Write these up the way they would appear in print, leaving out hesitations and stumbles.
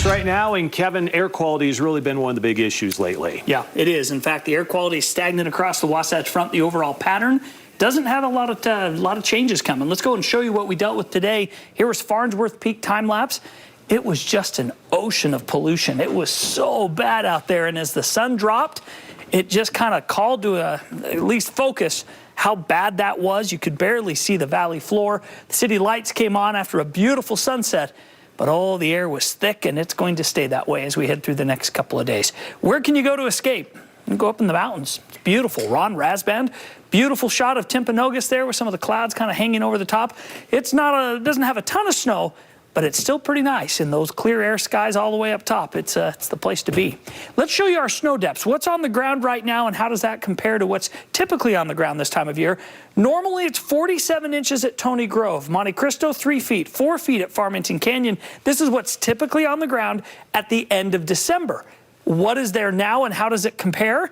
us right now, and Kevin, air quality has really been one of the big issues lately. Yeah, it is. In fact, the air quality is stagnant across the Wasatch Front. The overall pattern doesn't have a lot of changes coming. Let's go and show you what we dealt with today. Here was Farnsworth Peak time lapse. It was just an ocean of pollution. It was so bad out there, and as the sun dropped, it just kind of called to at least focus how bad that was. You could barely see the valley floor. The city lights came on after a beautiful sunset, but oh, the air was thick, and it's going to stay that way as we head through the next couple of days. Where can you go to escape? You can go up in the mountains. It's beautiful. Ron Rasband, beautiful shot of Timpanogos there with some of the clouds kind of hanging over the top. It doesn't have a ton of snow, but it's still pretty nice in those clear air skies all the way up top. It's the place to be. Let's show you our snow depths. What's on the ground right now, and how does that compare to what's typically on the ground this time of year? Normally, it's 47 inches at Tony Grove. Monte Cristo, 3 feet, 4 feet at Farmington Canyon. This is what's typically on the ground at the end of December. What is there now, and how does it compare?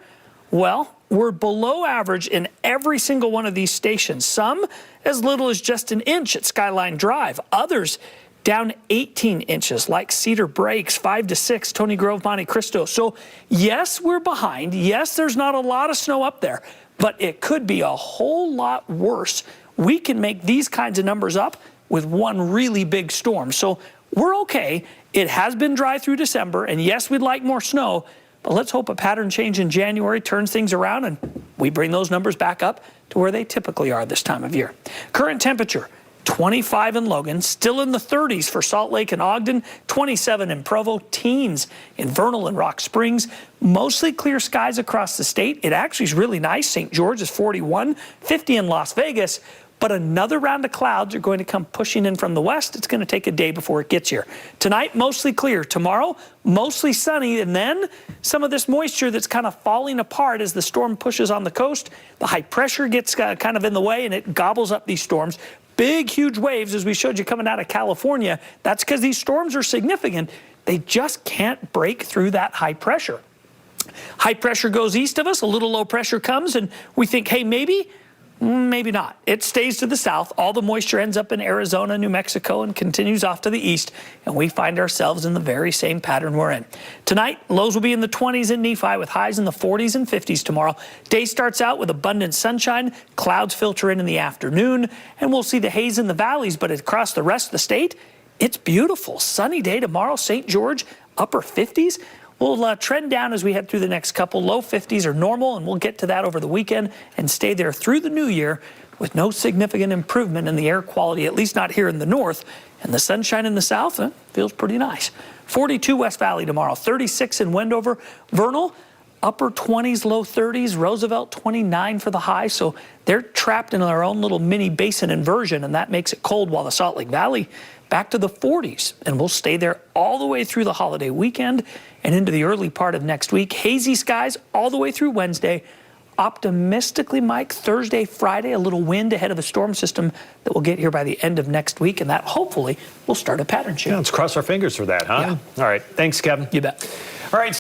Well, we're below average in every single one of these stations. Some as little as just an inch at Skyline Drive. Others down 18 inches, like Cedar Breaks, 5 to 6, Tony Grove, Monte Cristo. So yes, we're behind. Yes, there's not a lot of snow up there, but it could be a whole lot worse. We can make these kinds of numbers up with one really big storm. So we're okay. It has been dry through December, and yes, we'd like more snow, but let's hope a pattern change in January turns things around and we bring those numbers back up to where they typically are this time of year. Current temperature, 25 in Logan, still in the 30s for Salt Lake and Ogden, 27 in Provo, teens in Vernal and Rock Springs. Mostly clear skies across the state. It actually is really nice. St. George is 41, 50 in Las Vegas. But another round of clouds are going to come pushing in from the west. It's going to take a day before it gets here. Tonight, mostly clear. Tomorrow, mostly sunny. And then some of this moisture that's kind of falling apart as the storm pushes on the coast. The high pressure gets kind of in the way, and it gobbles up these storms. Big, huge waves, as we showed you coming out of California. That's because these storms are significant. They just can't break through that high pressure. High pressure goes east of us, a little low pressure comes, and we think, hey, maybe not. It stays to the south. All the moisture ends up in Arizona, New Mexico, and continues off to the east, and we find ourselves in the very same pattern we're in. Tonight, lows will be in the 20s in Nephi with highs in the 40s and 50s tomorrow. Day starts out with abundant sunshine. Clouds filter in the afternoon, and we'll see the haze in the valleys, but across the rest of the state, it's beautiful. Sunny day tomorrow. St. George, upper 50s. We'll trend down as we head through the next couple. Low 50s are normal, and we'll get to that over the weekend and stay there through the new year with no significant improvement in the air quality, at least not here in the north. And the sunshine in the south feels pretty nice. 42 West Valley tomorrow, 36 in Wendover. Vernal, upper 20s, low 30s. Roosevelt, 29 for the high. So they're trapped in their own little mini basin inversion, and that makes it cold, while the Salt Lake Valley back to the 40s, and we'll stay there all the way through the holiday weekend and into the early part of next week. Hazy skies all the way through Wednesday. Optimistically, Mike, Thursday, Friday, a little wind ahead of a storm system that will get here by the end of next week, and that hopefully will start a pattern shift. Yeah, let's cross our fingers for that, huh? Yeah. All right. Thanks, Kevin. You bet. All right.